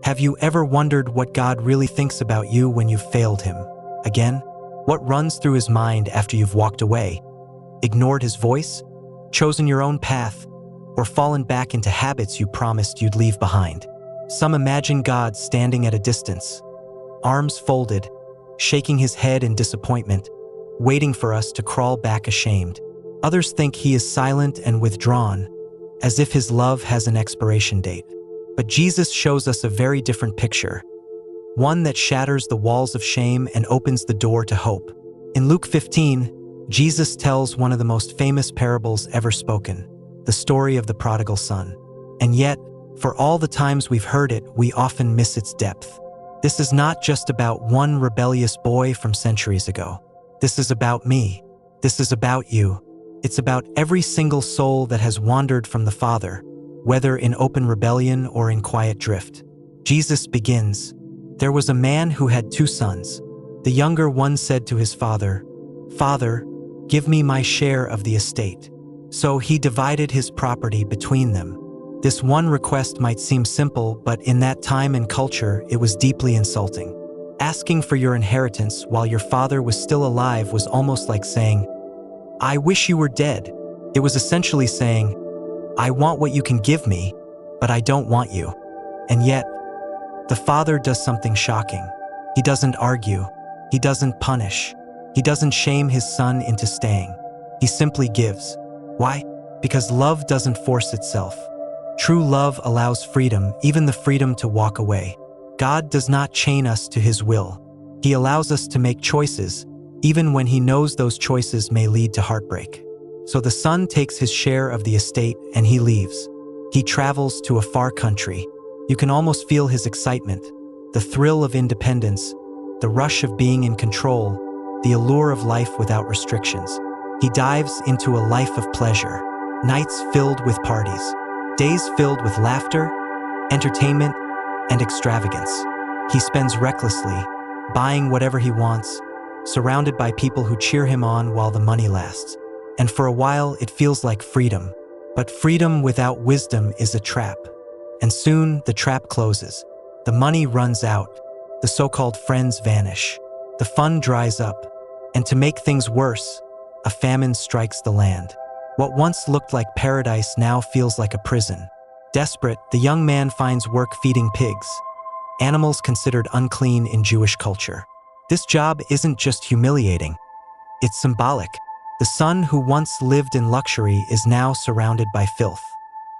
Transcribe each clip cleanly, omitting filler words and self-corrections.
Have you ever wondered what God really thinks about you when you've failed him? Again, what runs through his mind after you've walked away, ignored his voice, chosen your own path, or fallen back into habits you promised you'd leave behind? Some imagine God standing at a distance, arms folded, shaking his head in disappointment, waiting for us to crawl back ashamed. Others think he is silent and withdrawn, as if his love has an expiration date. But Jesus shows us a very different picture, one that shatters the walls of shame and opens the door to hope. In Luke 15, Jesus tells one of the most famous parables ever spoken, the story of the prodigal son. And yet, for all the times we've heard it, we often miss its depth. This is not just about one rebellious boy from centuries ago. This is about me. This is about you. It's about every single soul that has wandered from the Father, whether in open rebellion or in quiet drift. Jesus begins, "There was a man who had 2 sons. The younger one said to his father, 'Father, give me my share of the estate.' So he divided his property between them." This one request might seem simple, but in that time and culture, it was deeply insulting. Asking for your inheritance while your father was still alive was almost like saying, "I wish you were dead." It was essentially saying, "I want what you can give me, but I don't want you." And yet, the father does something shocking. He doesn't argue. He doesn't punish. He doesn't shame his son into staying. He simply gives. Why? Because love doesn't force itself. True love allows freedom, even the freedom to walk away. God does not chain us to his will. He allows us to make choices, even when he knows those choices may lead to heartbreak. So the son takes his share of the estate and he leaves. He travels to a far country. You can almost feel his excitement, the thrill of independence, the rush of being in control, the allure of life without restrictions. He dives into a life of pleasure, nights filled with parties, days filled with laughter, entertainment, and extravagance. He spends recklessly, buying whatever he wants, surrounded by people who cheer him on while the money lasts. And for a while, it feels like freedom. But freedom without wisdom is a trap. And soon, the trap closes. The money runs out. The so-called friends vanish. The fun dries up. And to make things worse, a famine strikes the land. What once looked like paradise now feels like a prison. Desperate, the young man finds work feeding pigs, animals considered unclean in Jewish culture. This job isn't just humiliating. It's symbolic. The son who once lived in luxury is now surrounded by filth.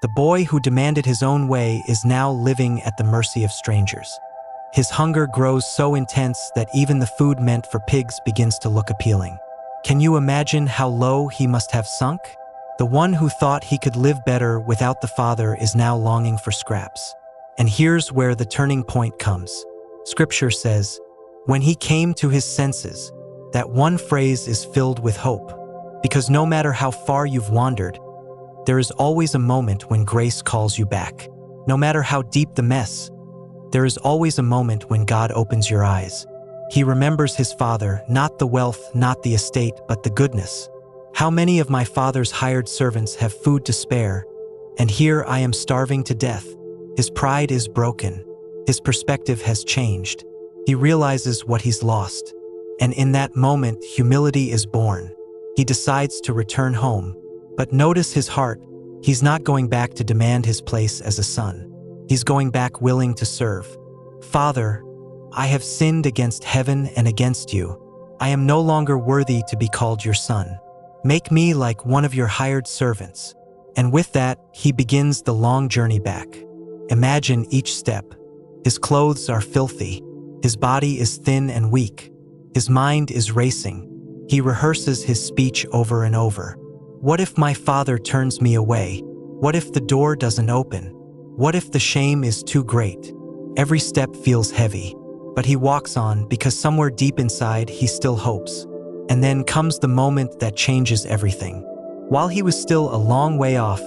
The boy who demanded his own way is now living at the mercy of strangers. His hunger grows so intense that even the food meant for pigs begins to look appealing. Can you imagine how low he must have sunk? The one who thought he could live better without the father is now longing for scraps. And here's where the turning point comes. Scripture says, when he came to his senses, that one phrase is filled with hope. Because no matter how far you've wandered, there is always a moment when grace calls you back. No matter how deep the mess, there is always a moment when God opens your eyes. He remembers his father, not the wealth, not the estate, but the goodness. How many of my father's hired servants have food to spare, and here I am starving to death? His pride is broken. His perspective has changed. He realizes what he's lost. And in that moment, humility is born. He decides to return home. But notice his heart. He's not going back to demand his place as a son. He's going back willing to serve. Father, I have sinned against heaven and against you. I am no longer worthy to be called your son. Make me like one of your hired servants. And with that, he begins the long journey back. Imagine each step. His clothes are filthy. His body is thin and weak. His mind is racing. He rehearses his speech over and over. What if my father turns me away? What if the door doesn't open? What if the shame is too great? Every step feels heavy, but he walks on because somewhere deep inside he still hopes. And then comes the moment that changes everything. While he was still a long way off,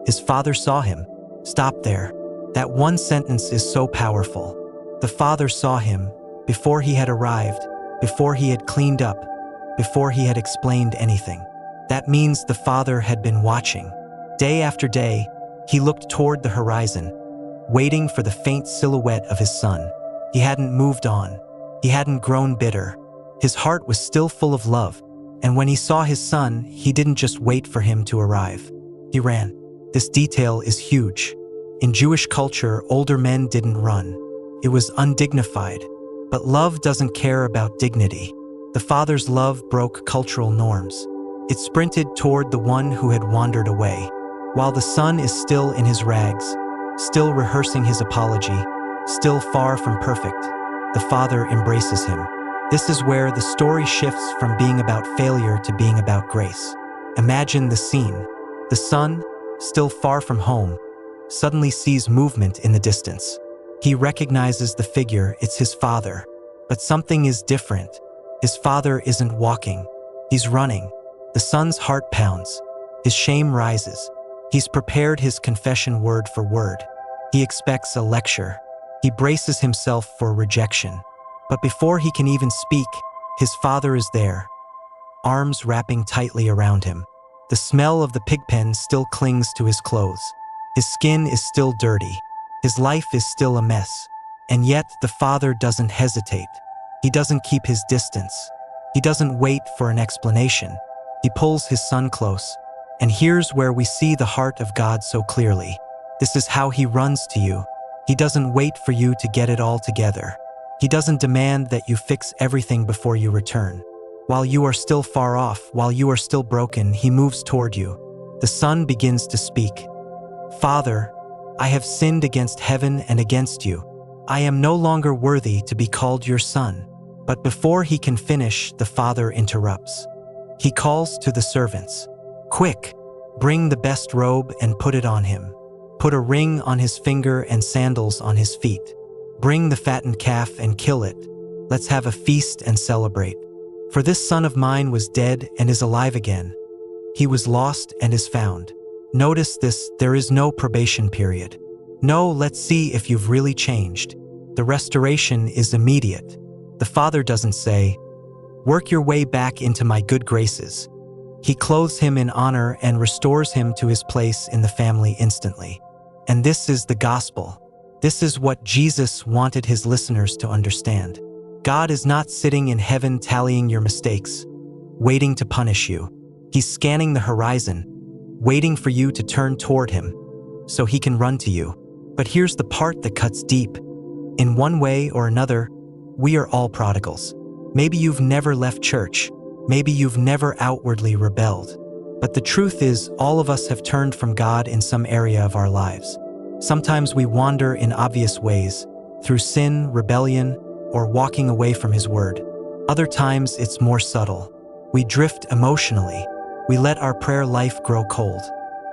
his father saw him. Stop there. That one sentence is so powerful. The father saw him before he had arrived, before he had cleaned up, before he had explained anything. That means the father had been watching. Day after day, he looked toward the horizon, waiting for the faint silhouette of his son. He hadn't moved on. He hadn't grown bitter. His heart was still full of love, and when he saw his son, he didn't just wait for him to arrive. He ran. This detail is huge. In Jewish culture, older men didn't run. It was undignified. But love doesn't care about dignity. The father's love broke cultural norms. It sprinted toward the one who had wandered away. While the son is still in his rags, still rehearsing his apology, still far from perfect, the father embraces him. This is where the story shifts from being about failure to being about grace. Imagine the scene. The son, still far from home, suddenly sees movement in the distance. He recognizes the figure, it's his father. But something is different. His father isn't walking. He's running. The son's heart pounds. His shame rises. He's prepared his confession word for word. He expects a lecture. He braces himself for rejection. But before he can even speak, his father is there, arms wrapping tightly around him. The smell of the pigpen still clings to his clothes. His skin is still dirty. His life is still a mess. And yet the father doesn't hesitate. He doesn't keep his distance. He doesn't wait for an explanation. He pulls his son close. And here's where we see the heart of God so clearly. This is how he runs to you. He doesn't wait for you to get it all together. He doesn't demand that you fix everything before you return. While you are still far off, while you are still broken, he moves toward you. The son begins to speak. Father, I have sinned against heaven and against you. I am no longer worthy to be called your son. But before he can finish, the father interrupts. He calls to the servants. Quick, bring the best robe and put it on him. Put a ring on his finger and sandals on his feet. Bring the fattened calf and kill it. Let's have a feast and celebrate. For this son of mine was dead and is alive again. He was lost and is found. Notice this, there is no probation period. No, let's see if you've really changed. The restoration is immediate. The father doesn't say, work your way back into my good graces. He clothes him in honor and restores him to his place in the family instantly. And this is the gospel. This is what Jesus wanted his listeners to understand. God is not sitting in heaven tallying your mistakes, waiting to punish you. He's scanning the horizon, waiting for you to turn toward him so he can run to you. But here's the part that cuts deep. In one way or another, we are all prodigals. Maybe you've never left church. Maybe you've never outwardly rebelled. But the truth is, all of us have turned from God in some area of our lives. Sometimes we wander in obvious ways, through sin, rebellion, or walking away from his word. Other times it's more subtle. We drift emotionally. We let our prayer life grow cold.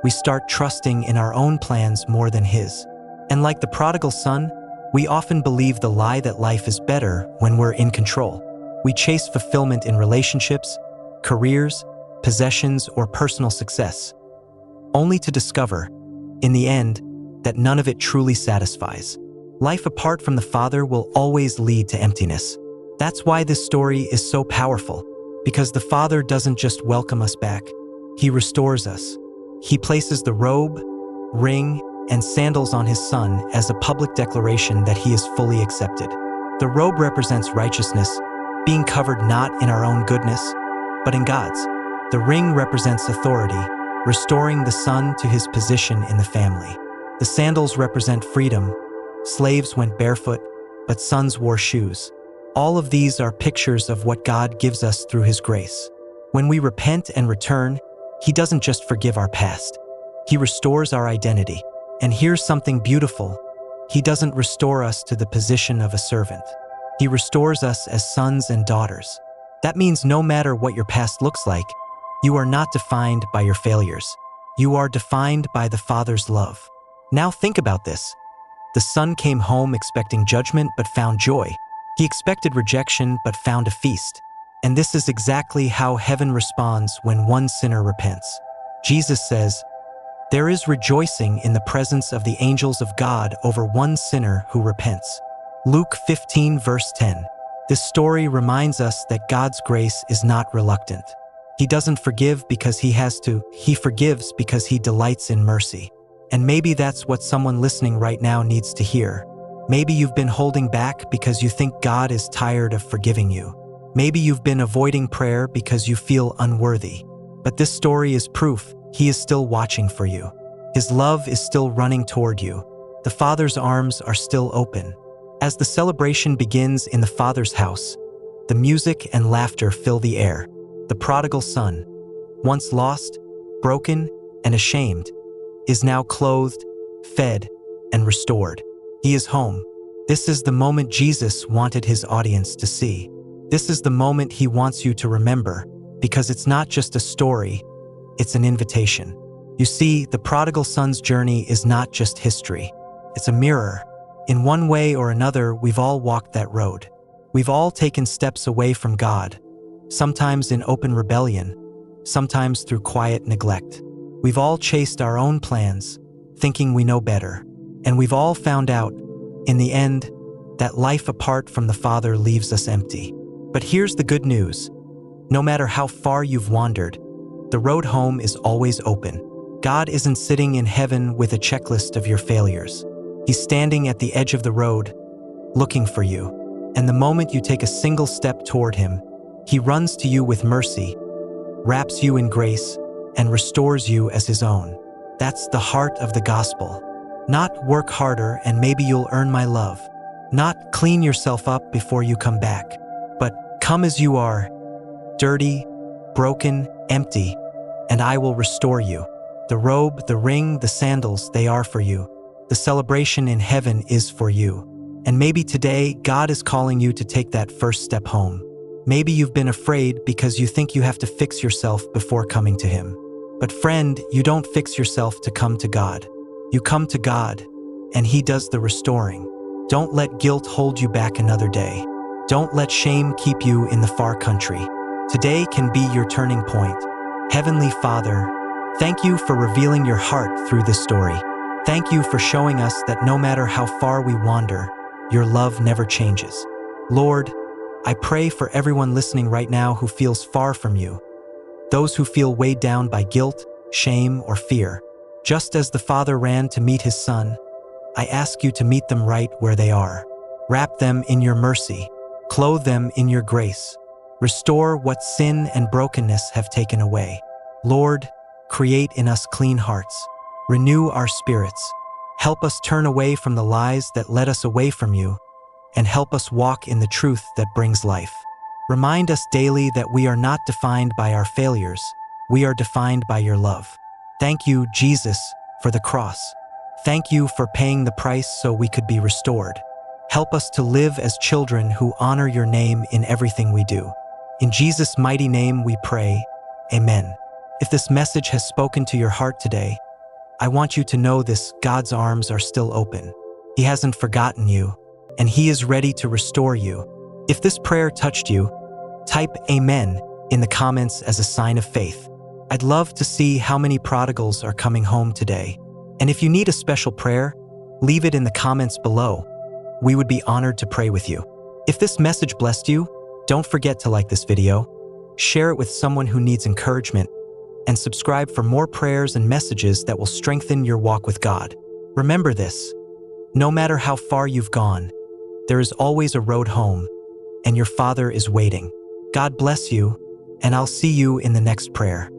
We start trusting in our own plans more than his. And like the prodigal son, we often believe the lie that life is better when we're in control. We chase fulfillment in relationships, careers, possessions, or personal success, only to discover, in the end, that none of it truly satisfies. Life apart from the Father will always lead to emptiness. That's why this story is so powerful, because the Father doesn't just welcome us back, he restores us. He places the robe, ring, and sandals on his son as a public declaration that he is fully accepted. The robe represents righteousness, being covered not in our own goodness, but in God's. The ring represents authority, restoring the son to his position in the family. The sandals represent freedom. Slaves went barefoot, but sons wore shoes. All of these are pictures of what God gives us through his grace. When we repent and return, he doesn't just forgive our past. He restores our identity. And here's something beautiful. He doesn't restore us to the position of a servant. He restores us as sons and daughters. That means no matter what your past looks like, you are not defined by your failures. You are defined by the Father's love. Now think about this. The son came home expecting judgment but found joy. He expected rejection but found a feast. And this is exactly how heaven responds when one sinner repents. Jesus says, "There is rejoicing in the presence of the angels of God over one sinner who repents." Luke 15 verse 10. This story reminds us that God's grace is not reluctant. He doesn't forgive because he has to. He forgives because he delights in mercy. And maybe that's what someone listening right now needs to hear. Maybe you've been holding back because you think God is tired of forgiving you. Maybe you've been avoiding prayer because you feel unworthy. But this story is proof He is still watching for you. His love is still running toward you. The Father's arms are still open. As the celebration begins in the Father's house, the music and laughter fill the air. The prodigal son, once lost, broken, and ashamed, is now clothed, fed, and restored. He is home. This is the moment Jesus wanted His audience to see. This is the moment He wants you to remember, because it's not just a story, it's an invitation. You see, the prodigal son's journey is not just history. It's a mirror. In one way or another, we've all walked that road. We've all taken steps away from God, sometimes in open rebellion, sometimes through quiet neglect. We've all chased our own plans, thinking we know better. And we've all found out, in the end, that life apart from the Father leaves us empty. But here's the good news. No matter how far you've wandered, the road home is always open. God isn't sitting in heaven with a checklist of your failures. He's standing at the edge of the road, looking for you. And the moment you take a single step toward Him, He runs to you with mercy, wraps you in grace, and restores you as His own. That's the heart of the gospel. Not work harder and maybe you'll earn my love. Not clean yourself up before you come back. But come as you are, dirty, broken, empty, and I will restore you. The robe, the ring, the sandals, they are for you. The celebration in heaven is for you. And maybe today, God is calling you to take that first step home. Maybe you've been afraid because you think you have to fix yourself before coming to Him. But friend, you don't fix yourself to come to God. You come to God, and He does the restoring. Don't let guilt hold you back another day. Don't let shame keep you in the far country. Today can be your turning point. Heavenly Father, thank you for revealing your heart through this story. Thank you for showing us that no matter how far we wander, your love never changes. Lord, I pray for everyone listening right now who feels far from you, those who feel weighed down by guilt, shame, or fear. Just as the Father ran to meet His Son, I ask you to meet them right where they are. Wrap them in your mercy, clothe them in your grace, restore what sin and brokenness have taken away. Lord, create in us clean hearts, renew our spirits, help us turn away from the lies that led us away from you, and help us walk in the truth that brings life. Remind us daily that we are not defined by our failures, we are defined by your love. Thank you, Jesus, for the cross. Thank you for paying the price so we could be restored. Help us to live as children who honor your name in everything we do. In Jesus' mighty name we pray, Amen. If this message has spoken to your heart today, I want you to know this: God's arms are still open. He hasn't forgotten you, and He is ready to restore you. If this prayer touched you, type Amen in the comments as a sign of faith. I'd love to see how many prodigals are coming home today. And if you need a special prayer, leave it in the comments below. We would be honored to pray with you. If this message blessed you, don't forget to like this video, share it with someone who needs encouragement, and subscribe for more prayers and messages that will strengthen your walk with God. Remember this: no matter how far you've gone, there is always a road home, and your Father is waiting. God bless you, and I'll see you in the next prayer.